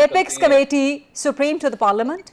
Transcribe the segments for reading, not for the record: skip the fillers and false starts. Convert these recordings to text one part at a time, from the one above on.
Apex Committee supreme to the Parliament?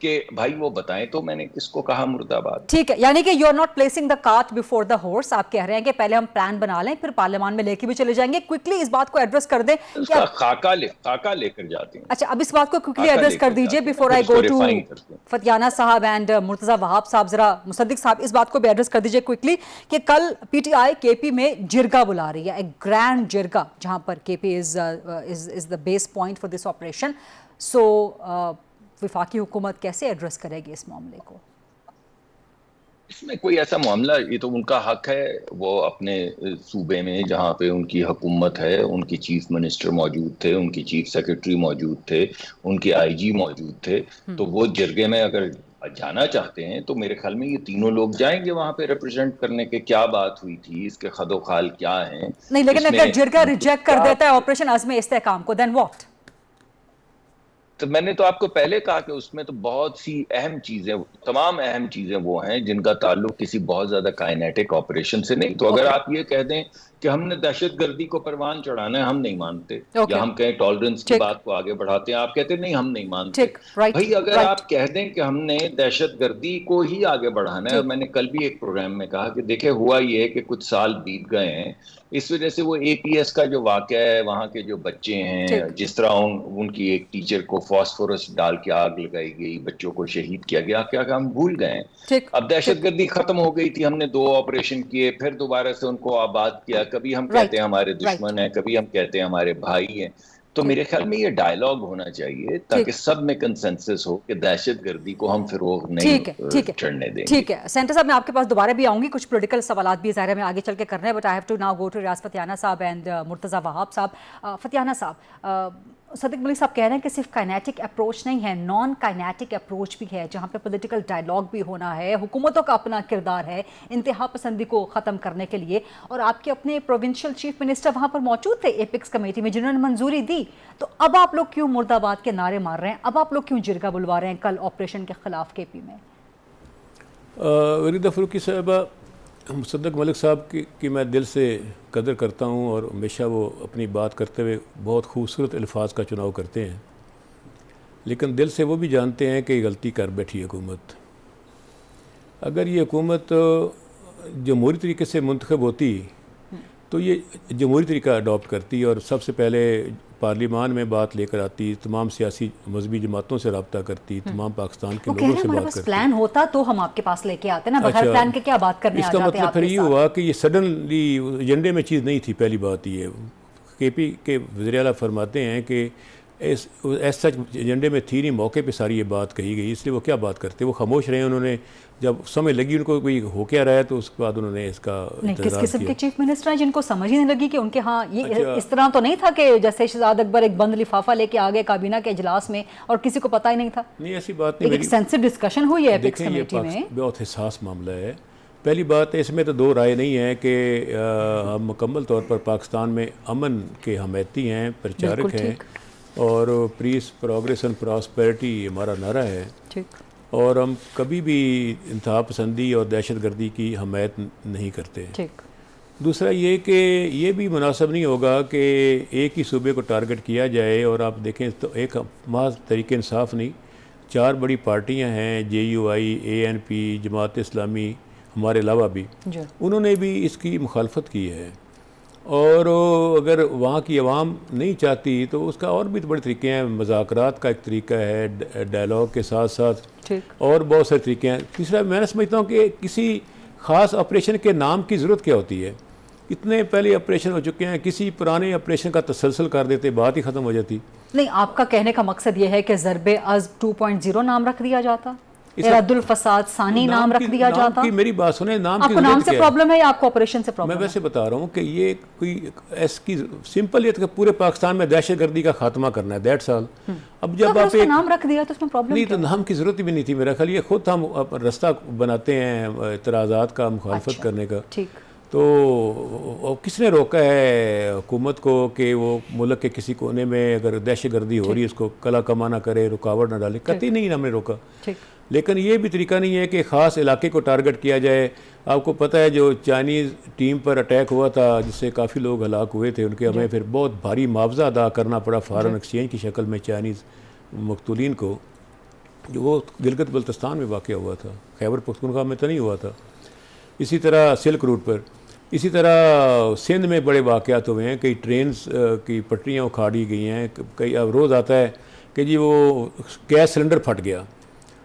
کہ بھائی وہ بتائیں تو میں نے کس کو کہا مرد آباد. ٹھیک ہے, یعنی کہ you are not placing the cart before the horse. آپ کہہ رہے ہیں کہ پہلے ہم پلان بنا لیں پھر پارلیمان میں لے کے بھی چلے جائیں گے. کوئکلی اس بات کو ایڈریس کر دیں, اس کا خاکہ لے کر جاتے ہیں. اچھا, اب اس بات کو کوئکلی ایڈریس کر دیجئے before I go to Fatyana sahib and Murtaza وہاب صاحب. ذرا مصدق صاحب اس بات کو بھی ایڈریس کر دیجئے کوئکلی کہ کل پی ٹی آئی کے پی میں جرگہ بلا رہی ہے, ایک گرینڈ جرگہ جہاں پر کے پی از دا بیس پوائنٹ فار دس آپریشن. سو وفاقی حکومت کیسے ایڈریس کرے گی اس معاملے کو؟ اس میں کوئی ایسا معاملہ, یہ تو ان کا حق ہے, وہ اپنے صوبے میں جہاں پہ ان کی حکومت ہے, ان کی چیف منسٹر موجود تھے, ان کی چیف سیکرٹری موجود تھے, ان کے آئی جی موجود تھے, تو وہ جرگے میں اگر جانا چاہتے ہیں تو میرے خیال میں یہ تینوں لوگ جائیں گے وہاں پہ ریپرزینٹ کرنے کے کیا بات ہوئی تھی, اس کے خد و خال کیا ہیں. نہیں, لیکن اگر جرگہ ریجیکٹ کر دیتا ہے آپریشن عزم استحکام کو, دین واٹ؟ تو میں نے تو آپ کو پہلے کہا کہ اس میں تو بہت سی اہم چیزیں, تمام اہم چیزیں وہ ہیں جن کا تعلق کسی بہت زیادہ کائنیٹک آپریشن سے نہیں. تو اگر آپ یہ کہہ دیں کہ ہم نے دہشت گردی کو پروان چڑھانا ہے, ہم نہیں مانتے, یا ہم کہیں ٹالرنس کی بات کو آگے بڑھاتے ہیں, آپ کہتے ہیں نہیں ہم نہیں مانتے. بھائی اگر آپ کہہ دیں کہ ہم نے دہشت گردی کو ہی آگے بڑھانا ہے, اور میں نے کل بھی ایک پروگرام میں کہا کہ دیکھیں ہوا یہ ہے کہ کچھ سال بیت گئے ہیں, اس وجہ سے وہ اے پی ایس کا جو واقعہ ہے, وہاں کے جو بچے ہیں, جس طرح ان کی ایک ٹیچر کو فاسفورس ڈال کے آگ لگائی گئی, بچوں کو شہید کیا گیا, کیا کہ ہم بھول گئے ہیں. اب دہشت گردی ختم ہو گئی تھی, ہم نے 2 آپریشن کیے, پھر دوبارہ سے ان کو آباد کیا. کبھی ہم کہتے ہیں ہمارے دشمن ہیں, کبھی ہم کہتے ہیں ہمارے بھائی ہیں. تو میرے خیال میں یہ ڈائیلاگ ہونا چاہیے تاکہ سب میں کنسنسس ہو کہ دہشت گردی کو ہم فروغ نہیں چڑھنے دیں. ٹھیک ہے سینٹر صاحب, میں آپ کے پاس دوبارہ بھی آؤں گی, کچھ پولیٹیکل سوالات بھی ظاہر ہے میں آگے چل کے کرنے ہیں, but I have to now go to Riaz Fatyana sahib and Murtaza وہاب صاحب. فتیانہ صاحب, صدیق ملک صاحب کہہ رہے ہیں کہ صرف کائنیٹک اپروچ نہیں ہے, نان کائنیٹک اپروچ بھی ہے, جہاں پہ پولیٹیکل ڈائیلاگ بھی ہونا ہے, حکومتوں کا اپنا کردار ہے انتہا پسندی کو ختم کرنے کے لیے. اور آپ کے اپنے پروونشل چیف منسٹر وہاں پر موجود تھے ایپکس کمیٹی میں, جنہوں نے منظوری دی. تو اب آپ لوگ کیوں مرد آباد کے نعرے مار رہے ہیں, اب آپ لوگ کیوں جرگہ بلوا رہے ہیں کل آپریشن کے خلاف کے پی میں؟ وریدہ فروقی صاحبہ, مصدق ملک صاحب کی میں دل سے قدر کرتا ہوں, اور ہمیشہ وہ اپنی بات کرتے ہوئے بہت خوبصورت الفاظ کا چناؤ کرتے ہیں, لیکن دل سے وہ بھی جانتے ہیں کہ یہ غلطی کر بیٹھی حکومت. اگر یہ حکومت جمہوری طریقے سے منتخب ہوتی تو یہ جمہوری طریقہ اڈاپٹ کرتی اور سب سے پہلے پارلیمان میں بات لے کر آتی, تمام سیاسی مذہبی جماعتوں سے رابطہ کرتی, تمام پاکستان کے لوگوں سے بات کرتی. پلان ہوتا تو ہم آپ کے پاس لے کے آتے نا, بغیر پلان کے کیا بات کرنے آ جاتے ہیں. اس کا مطلب پھر یہ ہوا کہ یہ سڈنلی ایجنڈے میں چیز نہیں تھی. پہلی بات یہ کے پی کے وزیر اعلیٰ فرماتے ہیں کہ ایسا ایجنڈے میں تھی نہیں, موقع پہ ساری یہ بات کہی گئی, اس لیے وہ کیا بات کرتے, وہ خاموش رہے. انہوں نے جب سمجھ لگی ان کو کوئی ہو کے آ رہا ہے تو اس کے بعد انہوں نے اس کا کس قسم کے چیف منسٹر ہیں جن کو سمجھ ہی نہیں لگی کہ ان کے ہاں یہ اس طرح تو نہیں تھا کہ جیسے شہزاد اکبر ایک بند لفافہ لے کے آگے کابینہ کے اجلاس میں اور کسی کو پتہ ہی نہیں تھا. نہیں ایسی بات نہیں, ایک سینسٹیو ڈسکشن ہوئی ہے ایپکس کمیٹی میں. بہت حساس معاملہ ہے. پہلی بات اس میں تو 2 رائے نہیں ہے کہ ہم مکمل طور پر پاکستان میں امن کے حمایتی ہیں, پرچارک ہیں, اور پیس پروگریس اینڈ پراسپیرٹی ہمارا نعرہ ہے, اور ہم کبھی بھی انتہا پسندی اور دہشت گردی کی حمایت نہیں کرتے. دوسرا یہ کہ یہ بھی مناسب نہیں ہوگا کہ ایک ہی صوبے کو ٹارگٹ کیا جائے, اور آپ دیکھیں تو ایک محض طریق انصاف نہیں, 4 بڑی پارٹیاں ہیں, جے you I, a N P, Jamaat Islami, ہمارے علاوہ بھی, انہوں نے بھی اس کی مخالفت کی ہے. اور اگر وہاں کی عوام نہیں چاہتی تو اس کا اور بھی بڑے طریقے ہیں. مذاکرات کا ایک طریقہ ہے, ڈائلاگ کے ساتھ ساتھ اور بہت سارے طریقے ہیں. تیسرا میں نے سمجھتا ہوں کہ کسی خاص آپریشن کے نام کی ضرورت کیا ہوتی ہے. اتنے پہلے آپریشن ہو چکے ہیں, کسی پرانے آپریشن کا تسلسل کر دیتے, بات ہی ختم ہو جاتی. نہیں, آپ کا کہنے کا مقصد یہ ہے کہ ضرب عزم 2.0 نام رکھ دیا جاتا, اراد الفساد ثانی نام رکھ دیا جاتا. میری بات سنیں, نام آپ کو نام سے پرابلم ہے یا آپ کو آپریشن سے پرابلم ہے؟ میں ویسے بتا رہا ہوں کہ یہ کوئی اس کی سمپل یہ کہ پورے پاکستان میں دہشت گردی کا خاتمہ کرنا ہے, دیٹس آل. اب جب آپ نام رکھ دیا تو اس میں پرابلم نہیں, تو نام کی ضرورت بھی نہیں تھی میرا خیال. یہ خود ہم رستہ بناتے ہیں اعتراضات کا, مخالفت کرنے کا. تو کس نے روکا ہے حکومت کو کہ وہ ملک کے کسی کونے میں اگر دہشت گردی ہو رہی ہے اس کو کلا کما نہ کرے, رکاوٹ نہ ڈالے؟ قطعی نہیں ہم نے روکا. لیکن یہ بھی طریقہ نہیں ہے کہ خاص علاقے کو ٹارگٹ کیا جائے. آپ کو پتہ ہے جو چائنیز ٹیم پر اٹیک ہوا تھا جس سے کافی لوگ ہلاک ہوئے تھے, ان کے ہمیں پھر بہت بھاری معاوضہ ادا کرنا پڑا فارن ایکسچینج کی شکل میں چائنیز مقتولین کو. جو وہ گلگت بلتستان میں واقع ہوا تھا، خیبر پختونخوا میں تو نہیں ہوا تھا. اسی طرح سلک روٹ پر، اسی طرح سندھ میں بڑے واقعات ہوئے ہیں. کئی ٹرینز کی پٹریاں اکھاڑی گئی ہیں. کئی اب روز آتا ہے کہ جی وہ گیس سلنڈر پھٹ گیا.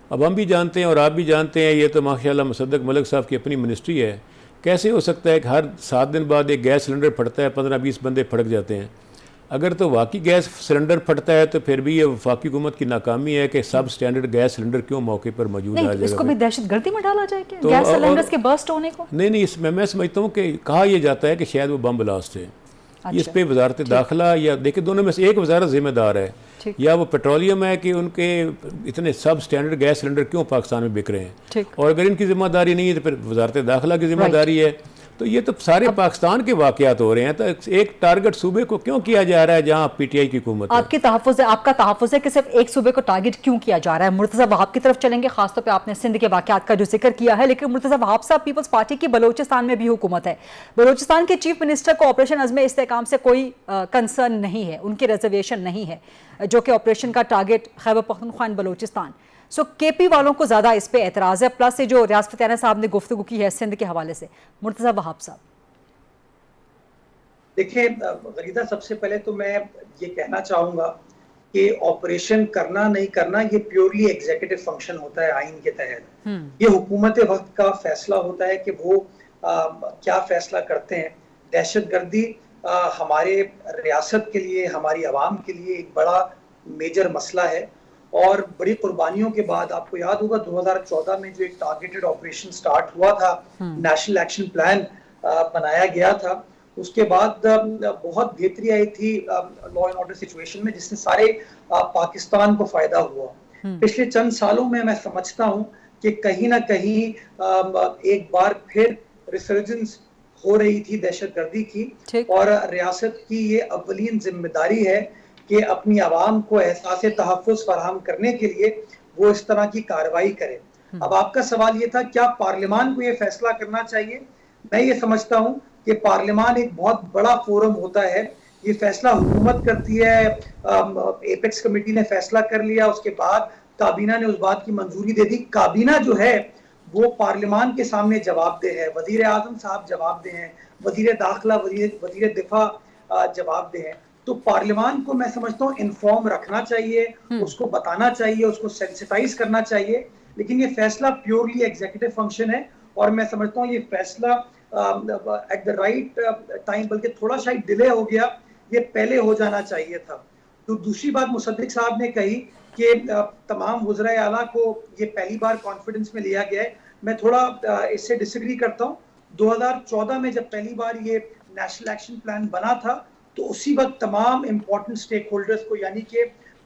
اب ہم بھی جانتے ہیں اور آپ بھی جانتے ہیں، یہ تو ماشاءاللہ مصدق ملک صاحب کی اپنی منسٹری ہے. کیسے ہو سکتا ہے کہ ہر 7 دن بعد ایک گیس سلنڈر پھٹتا ہے، 15-20 بندے پھڑک جاتے ہیں؟ اگر تو واقعی گیس سلنڈر پھٹتا ہے تو پھر بھی یہ وفاقی حکومت کی ناکامی ہے کہ سب سٹینڈرڈ گیس سلنڈر کیوں موقع پر موجود ہے. اس کو بھی دہشت گردی میں ڈالا جائے کہ گیس سلنڈرز کے برسٹ ہونے کو؟ نہیں، اس میں سمجھتا ہوں کہ کہا یہ جاتا ہے کہ شاید وہ بم بلاسٹ ہے. اس پہ وزارت داخلہ یا دیکھیں دونوں میں سے ایک وزارت ذمہ دار ہے، یا وہ پیٹرولیم ہے کہ ان کے اتنے سب سٹینڈرڈ گیس سلنڈر کیوں پاکستان میں بک رہے ہیں، اور اگر ان کی ذمہ داری نہیں ہے تو پھر وزارت داخلہ کی ذمہ داری ہے. تو یہ تو سارے پاکستان کے واقعات ہو رہے ہیں. تو ایک ٹارگٹ صوبے کو کیوں کیا جا رہا ہے جہاں پی ٹی آئی کی حکومت ہے؟ آپ کا تحفظ ہے کہ صرف ایک صوبے کو ٹارگٹ کیوں کیا جا رہا ہے؟ مرتضیٰ وہاب کی طرف چلیں گے، خاص طور پہ آپ نے سندھ کے واقعات کا جو ذکر کیا ہے، لیکن مرتضیٰ وہاب صاحب پیپلز پارٹی کی بلوچستان میں بھی حکومت ہے. بلوچستان کے چیف منسٹر کو آپریشن عزم استحکام سے کوئی کنسرن نہیں ہے، ان کی ریزرویشن نہیں ہے جو کہ آپریشن کا ٹارگٹ خیبر پختونخوا بلوچستان. سو کے پی والوں کو زیادہ اس پہ اعتراض ہے، پلس یہ جو ریاض فتیانہ صاحب نے گفتگو کی ہے سندھ کے حوالے سے. مرتضیٰ وہاب صاحب دیکھیں غریدہ، سب سے پہلے تو میں یہ کہنا چاہوں گا کہ آپریشن کرنا نہیں کرنا یہ پیورلی ایگزیکٹو فنکشن ہوتا ہے آئین کے تحت. یہ حکومت وقت کا فیصلہ ہوتا ہے کہ وہ کیا فیصلہ کرتے ہیں. دہشت گردی ہمارے ریاست کے لیے، ہماری عوام کے لیے ایک بڑا میجر مسئلہ ہے، اور بڑی قربانیوں کے بعد آپ کو یاد ہوگا 2014 میں جو ایک ٹارگیٹڈ آپریشن سٹارٹ ہوا تھا، نیشنل ایکشن پلان بنایا گیا تھا، اس کے بعد بہت بہتری آئی تھی لا اینڈ آرڈر سچویشن میں، جس سے سارے پاکستان کو فائدہ ہوا. پچھلے چند سالوں میں سمجھتا ہوں کہ کہیں نہ کہیں ایک بار پھر ریسرجنس ہو رہی تھی دہشت گردی کی، اور ریاست کی یہ اولین ذمہ داری ہے کہ اپنی عوام کو احساس تحفظ فراہم کرنے کے لیے وہ اس طرح کی کارروائی کرے. اب آپ کا سوال یہ تھا کیا پارلیمان کو یہ فیصلہ کرنا چاہیے؟ میں یہ سمجھتا ہوں کہ پارلیمان ایک بہت بڑا فورم ہوتا ہے. یہ فیصلہ حکومت کرتی ہے، ایپیکس کمیٹی نے فیصلہ کر لیا، اس کے بعد کابینہ نے اس بات کی منظوری دے دی. کابینہ جو ہے وہ پارلیمان کے سامنے جواب دہ ہے، وزیر اعظم صاحب جواب دہ ہیں، وزیر داخلہ، وزیر دفاع جواب دہ ہیں. تو پارلیمان کو میں سمجھتا ہوں انفارم رکھنا چاہیے، اس کو بتانا چاہیے، اس کو سینسٹائز کرنا چاہیے. لیکن یہ فیصلہ پیورلی ایگزیکٹو فنکشن ہے، اور میں سمجھتا ہوں یہ فیصلہ ایٹ دا رائٹ ٹائم، بلکہ تھوڑا سا ڈیلے ہو گیا، یہ پہلے ہو جانا چاہیے تھا. تو دوسری بات مصدق صاحب نے کہی کہ تمام وزرائے اعلیٰ کو یہ پہلی بار کانفیڈنس میں لیا گیا ہے. میں تھوڑا اس سے ڈس ایگری کرتا ہوں. 2014 میں جب پہلی بار یہ نیشنل ایکشن پلان بنا تھا تو اسی وقت تمام امپورٹنٹ سٹیک ہولڈرز کو، یعنی کہ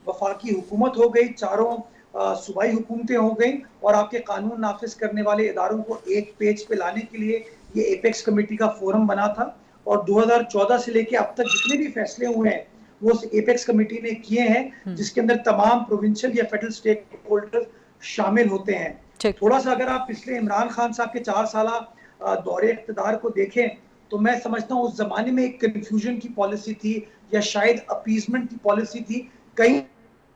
وفاقی حکومت ہو گئی، چاروں صوبائی حکومتیں ہو گئیں، اور آپ کے قانون نافذ کرنے والے اداروں کو ایک پیج پہ لانے کے لیے یہ ایپیکس کمیٹی کا فورم بنا تھا. اور 2014 سے لے کے اب تک جتنے بھی فیصلے ہوئے ہیں وہ ایپیکس کمیٹی نے کیے ہیں، جس کے اندر تمام پروونشل یا فیڈرل سٹیک ہولڈر شامل ہوتے ہیں. تھوڑا سا اگر آپ پچھلے عمران خان صاحب کے 4 سالہ دور اقتدار کو دیکھیں تو میں سمجھتا ہوں اس زمانے میں ایک کنفیوژن کی پالیسی تھی، یا شاید اپیزمنٹ کی پالیسی تھی. کہیں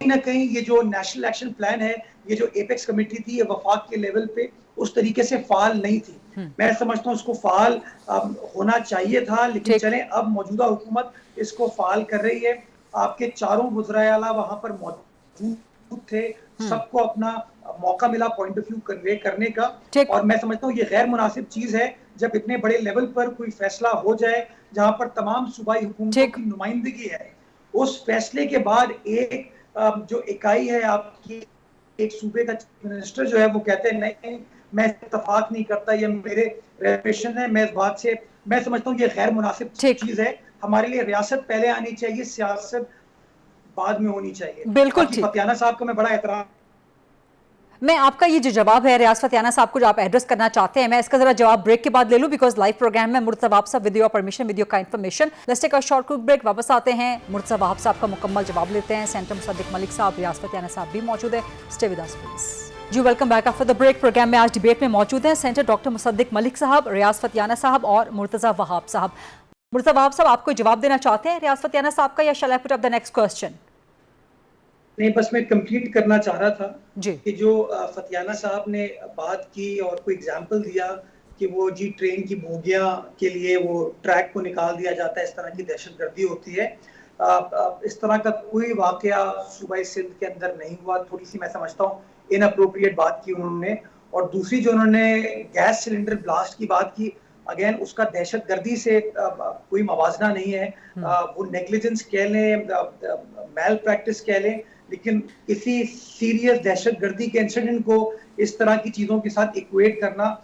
نہ کہیں یہ جو نیشنل ایکشن پلان ہے، یہ جو ایپیکس کمیٹی تھی، یہ وفاق کے لیول پہ اس طریقے سے فعال نہیں تھی. میں سمجھتا ہوں اس کو فعال ہونا چاہیے تھا، لیکن چلیں اب موجودہ حکومت اس کو فعال کر رہی ہے. آپ کے چاروں وزرائے اعلیٰ وہاں پر موجود تھے، سب کو اپنا موقع ملا پوائنٹ آف ویو کنوے کرنے کا. اور میں سمجھتا ہوں یہ غیر مناسب چیز ہے جب اتنے بڑے لیول پر کوئی فیصلہ ہو جائے جہاں پر تمام صوبائی حکومتوں کی نمائندگی ہے، اس فیصلے کے بعد ایک جو اکائی ہے آپ کی، ایک صوبے کا چیف منسٹر جو ہے وہ کہتے ہیں نہیں میں اتفاق نہیں کرتا، یہ میرے ریپریشن ہے، میں اس بات سے، میں سمجھتا ہوں یہ غیر مناسب چیز ہے. ہمارے لیے ریاست پہلے آنی چاہیے، سیاست بعد میں ہونی چاہیے. بالکل فتیانہ صاحب کو میں بڑا احترام. میں آپ کا یہ جو جواب ہے ریاض فتیانہ صاحب کو جو آپ ایڈریس کرنا چاہتے ہیں، میں اس کا ذرا جواب بریک کے بعد لے لوں، بیکاز لائیو پروگرام میں مرتضیٰ وہاب صاحب ویڈیو پرمیشن ویڈیو کا information. Let's take a short quick break, واپس آتے ہیں، مرتضیٰ وہاب صاحب کا مکمل جواب لیتے ہیں. سینٹر مصدق ملک صاحب، ریاض فتیانہ صاحب بھی موجود ہے. Stay with us please. جی welcome back after the break. Programme میں آج ڈیبیٹ میں موجود ہیں سینٹر ڈاکٹر مصدق ملک صاحب، ریاض فتیانہ صاحب اور مرتضیٰ وہاب صاحب. مرتضیٰ وہاب صاحب آپ کو جواب دینا چاہتے ہیں ریاض فتیانہ صاحب کا، یا shall I put up the next question? نہیں بس میں کمپلیٹ کرنا چاہ رہا تھا جی کہ جو فتیانہ صاحب نے بات کی اور کوئی اگزامپل دیا کہ وہ جی ٹرین کی بوگیاں کے لیے وہ ٹریک کو نکال دیا جاتا ہے، اس طرح کی دہشت گردی ہوتی ہے. اس طرح کا کوئی واقعہ صوبہ سندھ کے اندر نہیں ہوا. تھوڑی سی میں سمجھتا ہوں ان اپروپریٹ بات کی انہوں نے. اور دوسری جو انہوں نے گیس سلنڈر بلاسٹ کی بات کی، اگین اس کا دہشت گردی سے کوئی موازنہ نہیں ہے. وہ نیگلیجنس کہہ لیں، میل پریکٹس کہہ لیں، لیکن کسی سیریس دہشت گردی کے انسیڈنٹ کو اس طرح کی چیزوں کے ساتھ ایکویٹ کرنا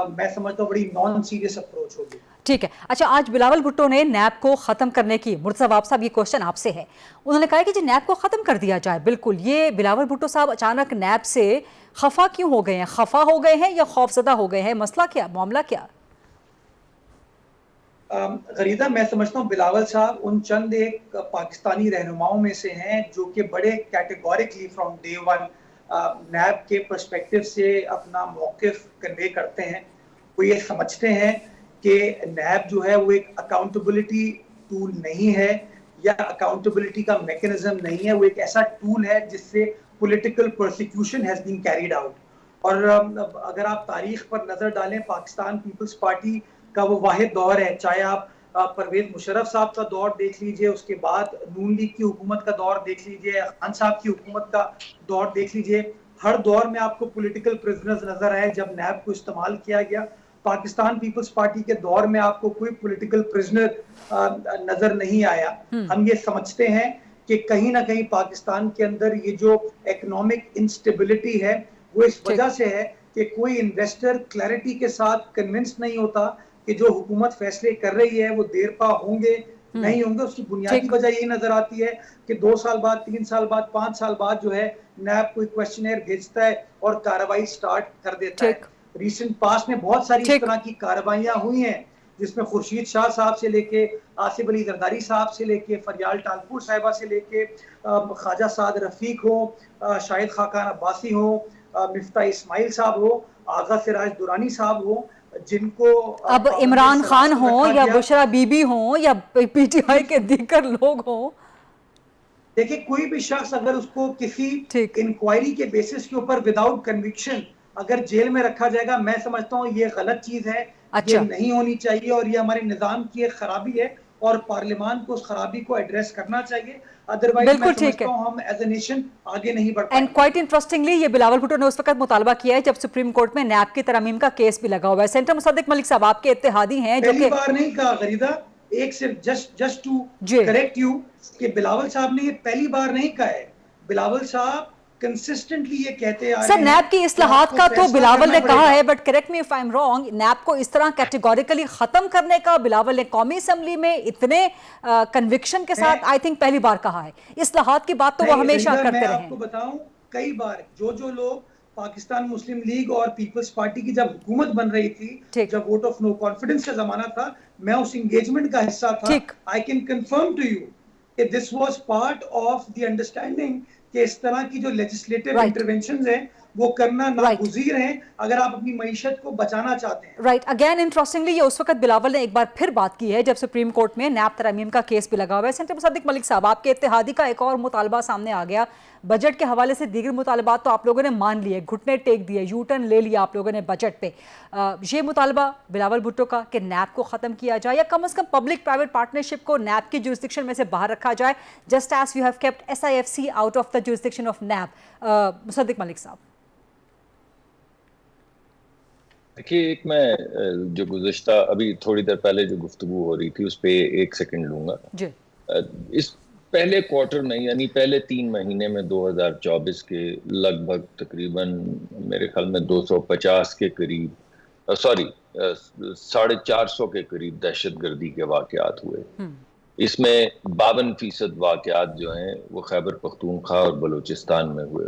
میں سمجھتا ہوں بڑی نان سیریس اپروچ ہوگی. ٹھیک ہے. اچھا، آج بلاول بھٹو نے نیب کو ختم کرنے کی، مرتضیٰ باب صاحب یہ کوشچن آپ سے ہے، انہوں نے کہا کہ جی نیب کو ختم کر دیا جائے. بالکل، یہ بلاول بھٹو صاحب اچانک نیب سے خفا کیوں ہو گئے ہیں؟ خفا ہو گئے ہیں یا خوفزدہ ہو گئے ہیں؟ مسئلہ کیا، معاملہ کیا؟ غریدہ میں سمجھتا ہوں بلاول صاحب ان چند ایک پاکستانی رہنماؤں میں سے ہیں جو کہ بڑے categorically from day one NAB کے پرسپیکٹیو سے اپنا موقف کنوے کرتے ہیں. وہ یہ سمجھتے ہیں کہ نیب جو ہے وہ ایک اکاؤنٹیبلٹی ٹول نہیں ہے یا اکاؤنٹیبلٹی کا میکنزم نہیں ہے. وہ ایک ایسا ٹول ہے جس سے political persecution has been carried out. اور اگر آپ تاریخ پر نظر ڈالیں، پاکستان پیپلز پارٹی کا وہ واحد دور ہے، چاہے آپ پرویز مشرف صاحب کا دور دیکھ لیجئے، اس کے بعد نون لیگ کی حکومت کا دور دیکھ لیجئے، خان صاحب کی حکومت کا دور دیکھ لیجئے، ہر دور میں آپ کو پولیٹیکل پرزنرز نظر آئے جب نیب کو استعمال کیا گیا. پاکستان پیپلز پارٹی کے دور میں آپ کو کوئی پولیٹیکل پرزنر نظر نہیں آیا. ہم یہ سمجھتے ہیں کہ کہیں نہ کہیں پاکستان کے اندر یہ جو اکنامک انسٹیبلٹی ہے وہ اس وجہ سے ہے کہ کوئی انویسٹر کلیئرٹی کے ساتھ کنونس نہیں ہوتا کہ جو حکومت فیصلے کر رہی ہے وہ دیر پا ہوں گے نہیں ہوں گے. اس کی بنیادی وجہ یہی نظر آتی ہے کہ 2 سال بعد، 3 سال بعد، 5 سال بعد جو ہے نیب کوئی کویسچنئر بھیجتا ہے اور کارروائی سٹارٹ کر دیتا ہے. ریسنٹ پاس میں بہت ساری اس طرح کی کارروائیاں ہوئی ہیں جس میں خورشید شاہ صاحب سے لے کے آصف علی زرداری صاحب سے لے کے فریال ٹالپور صاحبہ سے لے کے خواجہ سعد رفیق ہو، شاہد خاقان عباسی ہو، مفتاح اسماعیل صاحب ہو، آغا سراج دورانی صاحب ہو، جن کو اب عمران خان ہوں یا بشرا بی بی ہوں یا پی ٹی آئی کے دیگر لوگ ہوں. دیکھیں کوئی بھی شخص اگر اس کو کسی انکوائری کے بیسس کے اوپر وداؤٹ کنوکشن اگر جیل میں رکھا جائے گا، میں سمجھتا ہوں یہ غلط چیز ہے. یہ نہیں ہونی چاہیے اور یہ ہمارے نظام کی ایک خرابی ہے اور پارلیمان کو اس خرابی کو ایڈریس کرنا چاہیے. ادروائز میں سمجھتا ہوں ہم ایز اے نیشن آگے نہیں بڑھ پائیں. اینڈ کوائٹ انٹرسٹنگلی یہ بلاول بھٹو نے اس وقت مطالبہ کیا ہے جب سپریم کورٹ میں نیب کی ترامیم کا کیس بھی لگا ہوا ہے. سینٹر مصدق ملک صاحب آپ کے اتحادی ہیں جو کہ پہلی بار نہیں کہا غریدہ، ایک صرف جسٹ ٹو کریکٹ یو کہ بلاول صاحب نے یہ پہلی بار نہیں کہا ہے. بلاول صاحب کنسسٹنٹلی یہ کہتے آ رہے ہیں. سر نیب کی اصلاحات کا تو بلاول نے کہا ہے، but correct me if I am wrong, NAB کو اس طرح کیٹیگوریکلی ختم کرنے کا بلاول نے قومی اسمبلی میں اتنے کنوکشن کے ساتھ آئی تھنک پہلی بار کہا ہے. اصلاحات کی بات تو وہ ہمیشہ کرتے رہے ہیں. میں آپ کو بتاؤں کئی بار جو لوگ پاکستان مسلم لیگ اور پیپلز پارٹی کی جب حکومت بن رہی تھی، جب ووٹ آف نو کانفیڈنس کا زمانہ تھا، میں اس انگیجمنٹ کا حصہ تھا. I can confirm to you کہ this was part of the understanding کہ اس طرح کی جو لیجسلیٹو انٹرونشنز ہیں وہ کرنا ناگزیر ہیں اگر آپ اپنی معیشت کو بچانا چاہتے ہیں. رائٹ. اگین انٹرسٹنگلی یہ اس وقت بلاول نے ایک بار پھر بات کی ہے جب سپریم کورٹ میں نیب ترامیم کا کیس بھی لگا ہوا ہے. سینٹر مصدق ملک صاحب آپ کے اتحادی کا ایک اور مطالبہ سامنے آ گیا. بجٹ کے حوالے سے دیگر مطالبات تو آپ لوگوں نے مان لیے، گھٹنے ٹیک دیے، یو ٹرن لے لیا آپ لوگوں نے بجٹ پہ. یہ مطالبہ بلاول بھٹو کا کہ نیب کو ختم کیا جائے یا کم از کم پبلک پرائیویٹ پارٹنرشپ کو نیب کی جورسڈکشن میں سے باہر رکھا جائے، just as you have kept S I F C out of the jurisdiction of NAB. Musadik Malik صاحب. دیکھیے، ایک میں جو گزشتہ ابھی تھوڑی دیر پہلے جو گفتگو ہو رہی تھی اس پہ 1 سیکنڈ لوں گا. جی. اس پہلے کوارٹر میں یعنی پہلے 3 مہینے میں 2024 کے لگ بھگ تقریباً میرے خیال میں 250 کے قریب 450 کے قریب دہشت گردی کے واقعات ہوئے. اس میں 52% واقعات جو ہیں وہ خیبر پختونخوا اور بلوچستان میں ہوئے.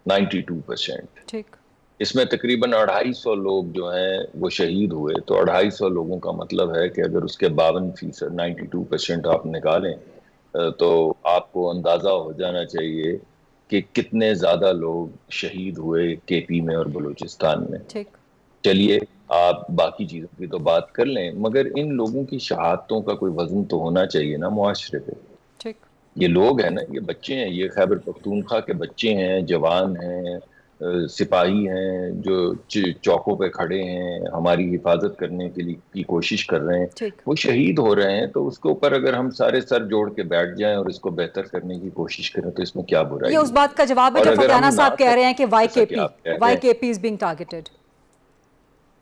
92%. اس میں تقریباً 250 لوگ جو ہیں وہ شہید ہوئے. تو 250 لوگوں کا مطلب ہے کہ اگر اس کے 52% 92% آپ نکالیں تو آپ کو اندازہ ہو جانا چاہیے کہ کتنے زیادہ لوگ شہید ہوئے کے پی میں اور بلوچستان میں. چلیے آپ باقی چیزوں کی تو بات کر لیں، مگر ان لوگوں کی شہادتوں کا کوئی وزن تو ہونا چاہیے نا معاشرے پہ. یہ لوگ ہیں نا، یہ بچے ہیں، یہ خیبر پختونخوا کے بچے ہیں، جوان ہیں، سپاہی ہیں، جو چوکوں پہ کھڑے ہیں، ہماری حفاظت کرنے کے لیے کی کوشش کر رہے ہیں، وہ شہید ہو رہے ہیں. تو اس کے اوپر اگر ہم سارے سر جوڑ کے بیٹھ جائیں اور اس کو بہتر کرنے کی کوشش کریں تو اس میں کیا برائی یہ ہے؟ اس بات کا جواب ہے جو فتیانہ صاحب کہہ رہے ہیں کہ وائی کے پی از بینگ ٹارگیٹڈ.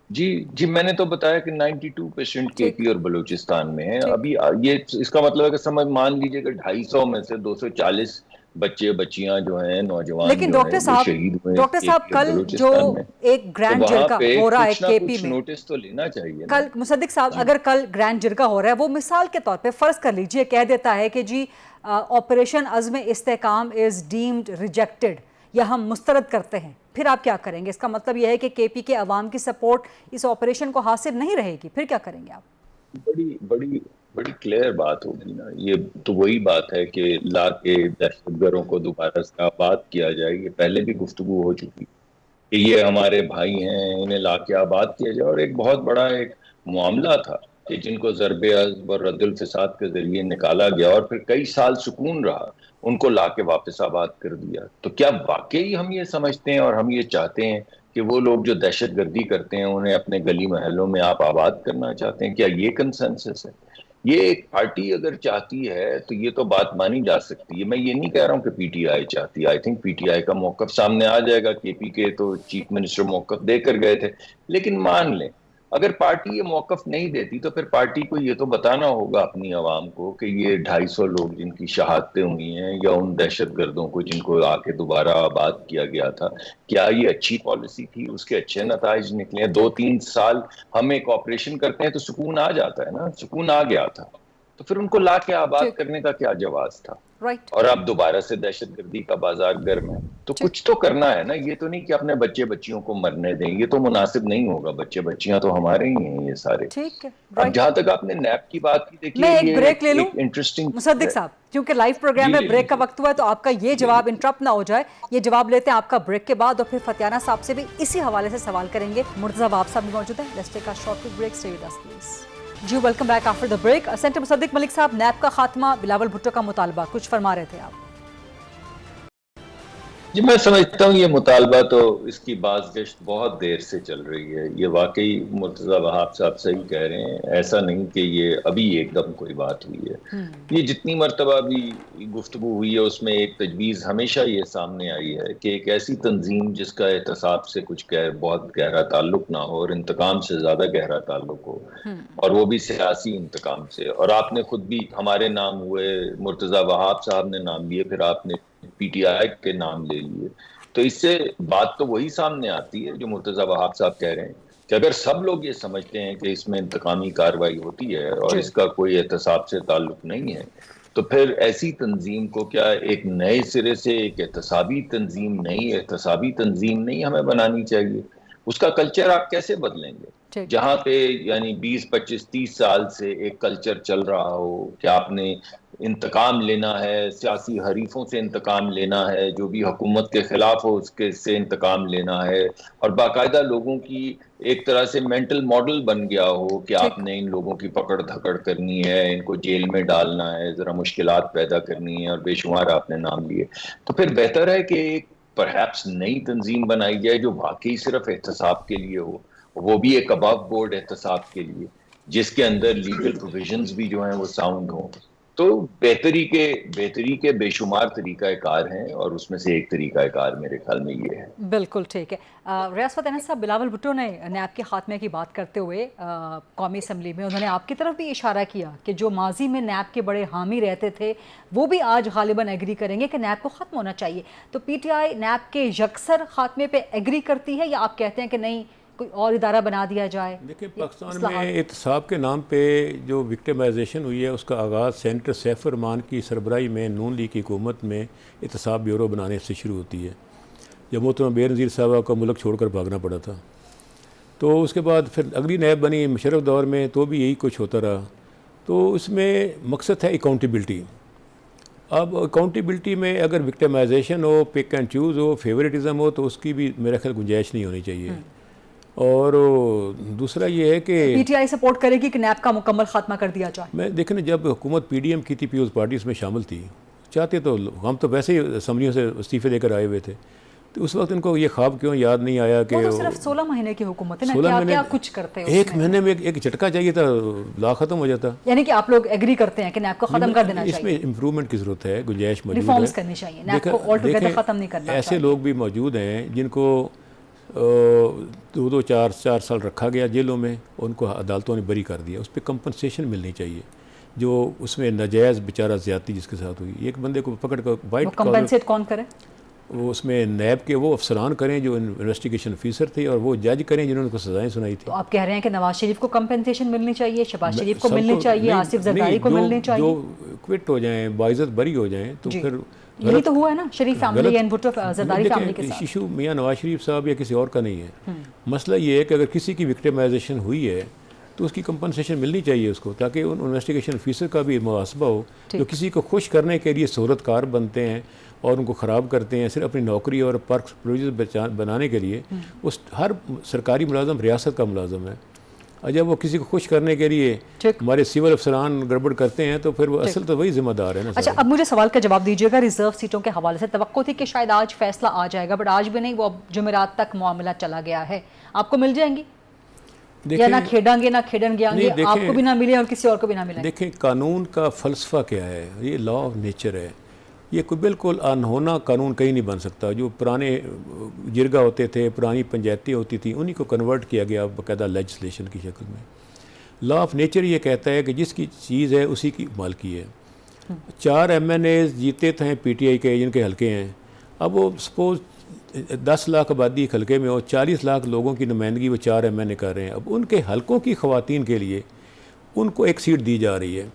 جی میں نے تو بتایا کہ 92% کے پی اور بلوچستان میں ہے. ابھی یہ اس کا مطلب ہے کہ مان لیجئے کہ 250 میں سے 240 بچے بچیاں جو ہیں، نوجوان لیکن جو ہیں، وہ شہید ہوئے ڈاکٹر صاحب کل جو ایک گرینڈ جرگہ ہو رہا ہے کے پی میں، نوٹس تو لینا چاہیے. کل مصدق صاحب اگر کل گرینڈ جرگہ ہو رہا ہے، وہ مثال کے طور پہ فرض کر لیجئے کہہ دیتا ہے کہ جی آپریشن عزم استحکام از ڈیمڈ ریجیکٹڈ یا ہم مسترد کرتے ہیں، پھر آپ کیا کریں گے؟ اس کا مطلب یہ ہے کہ کے پی کے عوام کی سپورٹ اس آپریشن کو حاصل نہیں رہے گی، پھر کیا کریں گے آپ؟ بڑی کلیئر بات ہوگی نا. یہ تو وہی بات ہے کہ لا کے دہشت گردوں کو دوبارہ سے آباد کیا جائے. یہ پہلے بھی گفتگو ہو چکی کہ یہ ہمارے بھائی ہیں، انہیں لا کے آباد کیا جائے. اور ایک بہت بڑا ایک معاملہ تھا کہ جن کو ضرب عضب اور رد الفساد کے ذریعے نکالا گیا اور پھر کئی سال سکون رہا، ان کو لا کے واپس آباد کر دیا. تو کیا واقعی ہم یہ سمجھتے ہیں اور ہم یہ چاہتے ہیں کہ وہ لوگ جو دہشت گردی کرتے ہیں انہیں اپنے گلی محلوں میں آپ آباد کرنا چاہتے ہیں؟ کیا یہ کنسنسس ہے؟ یہ ایک پارٹی اگر چاہتی ہے تو یہ تو بات مانی جا سکتی ہے. میں یہ نہیں کہہ رہا ہوں کہ پی ٹی آئی چاہتی ہے. I think P T I کا موقف سامنے آ جائے گا. کے پی کے تو چیف منسٹر موقف دے کر گئے تھے. لیکن مان لیں اگر پارٹی یہ موقف نہیں دیتی تو پھر پارٹی کو یہ تو بتانا ہوگا اپنی عوام کو کہ یہ 250 لوگ جن کی شہادتیں ہوئی ہیں، یا ان دہشت گردوں کو جن کو آ کے دوبارہ آباد کیا گیا تھا، کیا یہ اچھی پالیسی تھی؟ اس کے اچھے نتائج نکلے. 2-3 سال ہم ایک آپریشن کرتے ہیں تو سکون آ جاتا ہے نا. سکون آ گیا تھا تو پھر ان کو لا کے آباد کرنے کا کیا جواز تھا؟ اور اب دوبارہ سے دہشت گردی کا بازار گرم ہے تو کچھ تو کرنا ہے نا. یہ تو نہیں کہ اپنے بچے بچیوں کو مرنے دیں، یہ تو مناسب نہیں ہوگا. بچے بچیاں تو ہمارے ہی ہیں یہ سارے. اب جہاں تک آپ نے نیب کی بات کی، دیکھیے میں ایک بریک لے لوں انٹرسٹنگ مصدق صاحب، کیونکہ لائیو پروگرام میں بریک کا وقت ہوا ہے تو آپ کا یہ جواب انٹرپٹ نہ ہو جائے. یہ جواب لیتے ہیں آپ کا بریک کے بعد، اور پھر فتیانہ صاحب سے بھی اسی حوالے سے سوال کریں گے. مرتضیٰ وہاب صاحب بھی موجود ہیں. Let's take a short break. Stay with us please. جی welcome back after the break. Senator Musadik Malik صاحب، نیب کا خاتمہ، بلاول بھٹو کا مطالبہ، کچھ فرما رہے تھے آپ. جی میں سمجھتا ہوں یہ مطالبہ تو اس کی بازگشت بہت دیر سے چل رہی ہے. یہ واقعی مرتضیٰ وہاب صاحب صحیح کہہ رہے ہیں. ایسا نہیں کہ یہ ابھی ایک دم کوئی بات ہوئی ہے. یہ جتنی مرتبہ بھی گفتگو ہوئی ہے اس میں ایک تجویز ہمیشہ یہ سامنے آئی ہے کہ ایک ایسی تنظیم جس کا احتساب سے کچھ بہت گہرا تعلق نہ ہو اور انتقام سے زیادہ گہرا تعلق ہو، اور وہ بھی سیاسی انتقام سے. اور آپ نے خود بھی ہمارے نام ہوئے، مرتضیٰ وہاب صاحب نے نام لیے، پھر آپ نے پی ٹی آئی کے نام لے لیے. تو اس سے بات تو وہی سامنے آتی ہے جو مرتضیٰ وہاب صاحب کہہ رہے ہیں کہ اگر سب لوگ یہ سمجھتے ہیں کہ اس میں انتقامی کارروائی ہوتی ہے اور اس کا کوئی احتساب سے تعلق نہیں ہے، تو پھر ایسی تنظیم کو کیا ایک نئے سرے سے ایک احتسابی تنظیم نہیں ہمیں بنانی چاہیے؟ اس کا کلچر آپ کیسے بدلیں گے جہاں پہ یعنی 20 25 30 سال سے ایک کلچر چل رہا ہو کہ آپ نے انتقام لینا ہے، سیاسی حریفوں سے انتقام لینا ہے، جو بھی حکومت کے خلاف ہو اس کے سے انتقام لینا ہے، اور باقاعدہ لوگوں کی ایک طرح سے مینٹل ماڈل بن گیا ہو کہ آپ نے ان لوگوں کی پکڑ دھکڑ کرنی ہے، ان کو جیل میں ڈالنا ہے، ذرا مشکلات پیدا کرنی ہے، اور بے شمار آپ نے نام لیے. تو پھر بہتر ہے کہ ایک پرہیپس نئی تنظیم بنائی جائے جو واقعی صرف احتساب کے لیے ہو، وہ بھی ایک ابو بورڈ احتساب کے لیے، جس کے اندر لیگل پروویژنز بھی جو ہیں وہ ساؤنڈ ہوں. تو بہتری کے بے شمار طریقہ کار ہیں اور اس میں سے ایک طریقہ کار میرے خیال میں یہ ہے. بالکل ٹھیک ہے. ریاض فتح صاحب، بلاول بھٹو نے نیب کے خاتمے کی بات کرتے ہوئے قومی اسمبلی میں انہوں نے آپ کی طرف بھی اشارہ کیا کہ جو ماضی میں نیب کے بڑے حامی رہتے تھے وہ بھی آج غالباً ایگری کریں گے کہ نیب کو ختم ہونا چاہیے. تو پی ٹی آئی نیب کے یکسر خاتمے پہ ایگری کرتی ہے یا آپ کہتے ہیں کہ نہیں کوئی اور ادارہ بنا دیا جائے؟ دیکھیں پاکستان میں احتساب کے نام پہ جو وکٹمائزیشن ہوئی ہے اس کا آغاز سینیٹر سیف الرحمان کی سربراہی میں نون لیگ کی حکومت میں احتساب بیورو بنانے سے شروع ہوتی ہے، جب محترمہ بینظیر صاحبہ کو ملک چھوڑ کر بھاگنا پڑا تھا. تو اس کے بعد پھر اگلی نیب بنی مشرف دور میں تو بھی یہی کچھ ہوتا رہا. تو اس میں مقصد ہے اکاؤنٹیبلٹی. اب اکاؤنٹیبلٹی میں اگر وکٹمائزیشن ہو، پک اینڈ چوز ہو، فیوریٹزم ہو تو اس کی بھی میرا خیال گنجائش نہیں ہونی چاہیے. اور دوسرا یہ ہے کہ پی ٹی آئی سپورٹ کرے گی کہ نیب کا مکمل خاتمہ کر دیا جائے. میں دیکھیں جب حکومت پی ڈی ایم کی تھی، پیپلز پارٹی اس میں شامل تھی، چاہتے تو ہم تو ویسے ہی اسمبلیوں سے استعفے دے کر آئے ہوئے تھے، تو اس وقت ان کو یہ خواب کیوں یاد نہیں آیا کہ وہ تو صرف 16 مہینے کی حکومت ہے نا، 16 مہینے کیا کچھ کرتے ہیں ایک مہینے میں ایک جھٹکا چاہیے تھا، لا ختم ہو جاتا. یعنی کہ آپ لوگ ایگری کرتے ہیں کہ نیب کو ختم کر دینا چاہیے؟ اس میں امپرومنٹ کی ضرورت ہے، گنجائش موجود ہے، ریفارمز کرنی چاہیے، نیب کو آل ٹوگیدر ختم نہیں کرنا. ایسے لوگ بھی موجود ہیں جن کو 2-4 سال رکھا گیا جیلوں میں، ان کو عدالتوں نے بری کر دیا. اس پہ کمپنسیشن ملنی چاہیے، جو اس میں ناجائز بیچارہ زیادتی جس کے ساتھ ہوئی. ایک بندے کو پکڑ کر وائٹ کمپنسیٹ کون کرے؟ وہ اس میں نیب کے وہ افسران کریں جو انویسٹیگیشن آفیسر تھے، اور وہ جج کریں جنہوں نے کو سزائیں سنائی تھی. تو آپ کہہ رہے ہیں کہ نواز شریف کو کمپنسیشن ملنی چاہیے، شہباز شریف کو ملنی چاہیے، آصف زرداری کو ملنی چاہیے، جو کوئٹ ہو جائیں، باعزت بری ہو جائیں، تو پھر یہی تو ہوا ہے نا Sharif family and Bhutto Zardari family کے ساتھ. ایشو میاں نواز شریف صاحب یا کسی اور کا نہیں ہے. مسئلہ یہ ہے کہ اگر کسی کی وکٹمائزیشن ہوئی ہے تو اس کی کمپنسیشن ملنی چاہیے اس کو، تاکہ ان انویسٹیگیشن آفیسر کا بھی محاسبہ ہو جو کسی کو خوش کرنے کے لیے صورت کار بنتے ہیں اور ان کو خراب کرتے ہیں صرف اپنی نوکری اور پرکس پروویژنز بنانے کے لیے. اس ہر سرکاری ملازم ریاست کا ملازم ہے، اور جب وہ کسی کو خوش کرنے کے لیے ہمارے سول افسران گڑبڑ کرتے ہیں تو پھر وہ اصل تو وہی ذمہ دار ہے نا. اچھا، اب مجھے سوال کا جواب دیجیے گا. ریزرو سیٹوں کے حوالے سے توقع تھی کہ شاید آج فیصلہ آ جائے گا، بٹ آج بھی نہیں، وہ جمعرات تک معاملہ چلا گیا ہے. آپ کو مل جائیں گی یا نہ کھیڑیں گے نہ کھیڑن گے، آپ کو بھی نہ ملے اور کسی اور کو بھی نہ ملے؟ دیکھیں قانون کا فلسفہ کیا ہے، یہ لا آف نیچر ہے. یہ کوئی بالکل انہونا قانون کہیں نہیں بن سکتا. جو پرانے جرگا ہوتے تھے، پرانی پنچایتیں ہوتی تھیں، انہی کو کنورٹ کیا گیا باقاعدہ لیجسلیشن کی شکل میں. لا آف نیچر یہ کہتا ہے کہ جس کی چیز ہے اسی کی مالکی ہے. 4 MNAs جیتے تھے پی ٹی آئی کے جن کے حلقے ہیں. اب وہ سپوز 10 لاکھ آبادی ایک حلقے میں ہو، 40 لاکھ لوگوں کی نمائندگی وہ 4 MNA کر رہے ہیں. اب ان کے حلقوں کی خواتین کے لیے ان کو ایک سیٹ دی جا رہی ہے.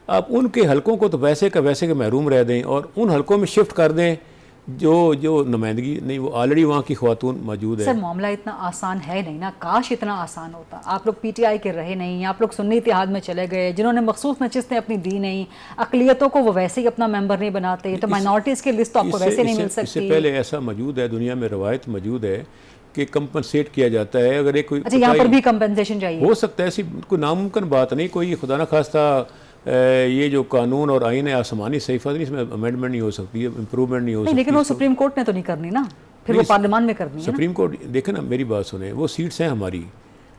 آپ ان کے حلقوں کو تو ویسے کا ویسے کے محروم رہ دیں اور ان حلقوں میں شفٹ کر دیں جو نمائندگی نہیں، وہ آلریڈی وہاں کی خواتون موجود ہے. سر معاملہ اتنا آسان ہے نہیں نا، کاش اتنا آسان ہوتا. آپ لوگ پی ٹی آئی کے رہے نہیں، آپ لوگ سنی اتحاد میں چلے گئے، جنہوں نے مخصوص نشستیں اپنی دی نہیں، اقلیتوں کو وہ ویسے ہی اپنا ممبر نہیں بناتے، تو مائنورٹیز کی لسٹ آپ کو ویسے نہیں مل سکتی. اس سے پہلے ایسا موجود ہے، دنیا میں روایت موجود ہے کہ کمپنسیٹ کیا جاتا ہے. اگر ایک کوئی اچھا یہاں پر بھی کمپنسیشن چاہیے، ہو سکتا ہے، ایسی کوئی ناممکن بات نہیں. کوئی خدا نہ خواستہ یہ جو قانون اور آئین ہے آسمانی صحیفہ نہیں، اس میں امینڈمنٹ نہیں ہو سکتی، امپروومنٹ نہیں ہو سکتی. لیکن وہ سپریم کورٹ نے تو نہیں کرنی نا، پھر وہ پارلیمان میں کرنی ہے. سپریم کورٹ دیکھیں نا، میری بات سنیں، وہ سیٹس ہیں ہماری،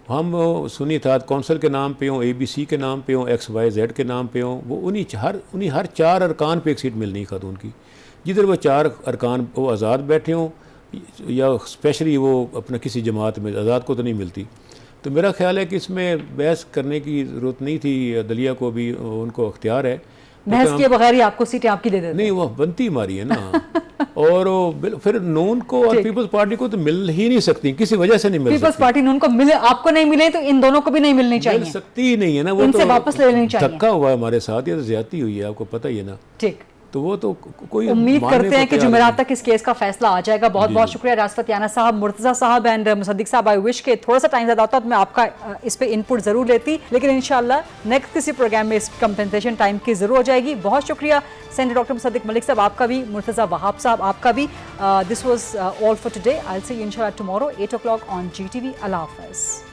ہم سنی اتحاد کونسل کے نام پہ ہوں، ABC کے نام پہ ہوں، XYZ کے نام پہ ہوں، وہ انہی ہر 4 ارکان پہ ایک سیٹ ملنی خاتون کی. جدھر وہ 4 ارکان وہ آزاد بیٹھے ہوں یا اسپیشلی وہ اپنا کسی جماعت میں، آزاد کو تو نہیں ملتی. تو میرا خیال ہے کہ اس میں بحث کرنے کی ضرورت نہیں تھی. عدلیہ کو بھی ان کو اختیار ہے، بحث کیے بغیر ہی آپ کو سیٹیں آپ کی دے دیتے. نہیں، وہ بنتی ہماری ہے نا. اور پھر نون کو اور پیپلز پارٹی کو تو مل ہی نہیں سکتی، کسی وجہ سے نہیں مل سکتی. پیپلز پارٹی نون کو ملے، آپ کو نہیں ملے تو ان دونوں کو بھی نہیں ملنی چاہیے. مل سکتی ہی نہیں ہے نا، وہ ان سے واپس لے لینی چاہیے. دھکا ہوا ہے ہمارے ساتھ، یہ تو زیادتی ہوئی ہے، آپ کو پتہ ہی ہے نا. ٹھیک، تو وہ تو کوئی امید کرتے ہیں کہ جمعرات تک اس کیس کا فیصلہ آ جائے گا. بہت بہت شکریہ ریاست یانہ صاحب، مرتضیٰ صاحب اینڈ مصدق صاحب. آئی وش کہ تھوڑا سا ٹائم زیادہ ہوتا تو میں آپ کا اس پہ انپٹ ضرور لیتی، لیکن انشاءاللہ نیکسٹ کسی پروگرام میں اس کمپنسیشن ٹائم کی ضرور ہو جائے گی. بہت شکریہ سینیٹر ڈاکٹر مصدق ملک صاحب، آپ کا بھی، مرتضیٰ وہاب صاحب آپ کا بھی. This was all for today. I will see you انشاءاللہ ٹمارو 8 o'clock on GTV. اللہ حافظ.